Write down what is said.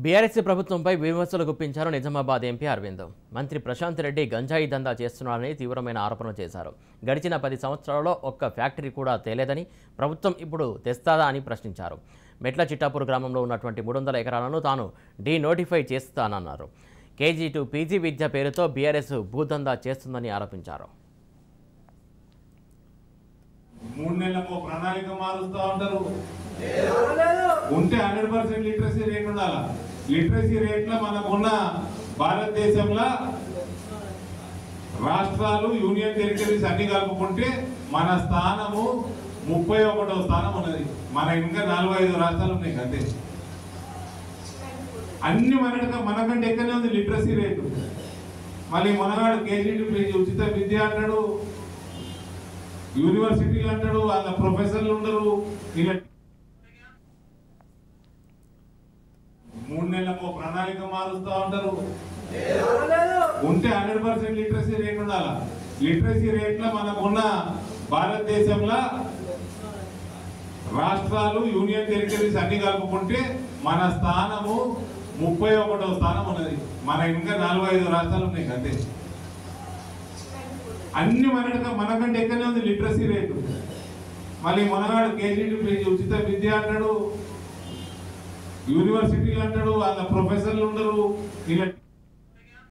BRS ప్రభుత్వంపై విమర్శలు గుప్పించారు నిజామాబాద్ ఎంపీ అరవింద్. మంత్రి ప్రశాంత్ రెడ్డి గంజాయి దందా చేస్తున్నారని తీవ్రమైన ఆరోపణలు చేశారు. గడిచిన 10 సంవత్సరాల్లో ఒక్క ఫ్యాక్టరీ కూడా తేలేదని, ప్రభుత్వం ఇప్పుడు తెస్తాదా అని ప్రశ్నించారు. మెట్ల చిట్టాపూర్ గ్రామంలో ఉన్నటువంటి 300 ఎకరాలను తాను డీనోటిఫై చేస్తానన్నారు. కేజీ టు పీజీ విద్య పేరుతో బీఆర్ఎస్ భూదందా చేస్తుందని ఆరోపించారు. 3 నెలలకు ప్రణాళిక మారుస్తూ ఉంటారు. ఉంటే 100% లిటరసీ రేట్ ఉండాలి. లిటరసీ రేట్లో మనకున్న భారతదేశంలో రాష్ట్రాలు యూనియన్ టెరిటరీస్ అన్ని కలుపుకుంటే మన స్థానము 31వ స్థానం ఉన్నది. మన ఇంకా 45 రాష్ట్రాలు ఉన్నాయి. అంతే, అన్ని మనకంటే ఎక్కడనే ఉంది లిటరసీ రేటు. మళ్ళీ మనగాడు కేజీ టు పీజీ ఉచిత విద్య అంటాడు, యూనివర్సిటీలు అంటాడు, వాళ్ళ ప్రొఫెసర్లు ఉండరు. ఇలా 3 నెలలకు ప్రణాళిక మారుస్తూ ఉంటారు. ఉంటే 100% లిటరసీ రేట్ ఉండాలి. లిటరసీ రేట్లో మనకున్న భారతదేశంలో రాష్ట్రాలు యూనియన్ టెరిటరీస్ అన్ని కలుపుకుంటే మన స్థానము 31వ స్థానం ఉన్నది. మన ఇంకా 45 రాష్ట్రాలు ఉన్నాయి. అంతే, అన్ని మనకంటే ఎక్కడనే ఉంది లిటరసీ రేటు. మళ్ళీ మనగాడు కేజీ టు పీజీ ఉచిత విద్య అంటాడు, యూనివర్సిటీలు అంటాడు, వాళ్ళ ప్రొఫెసర్లు ఉండరు. ఇలా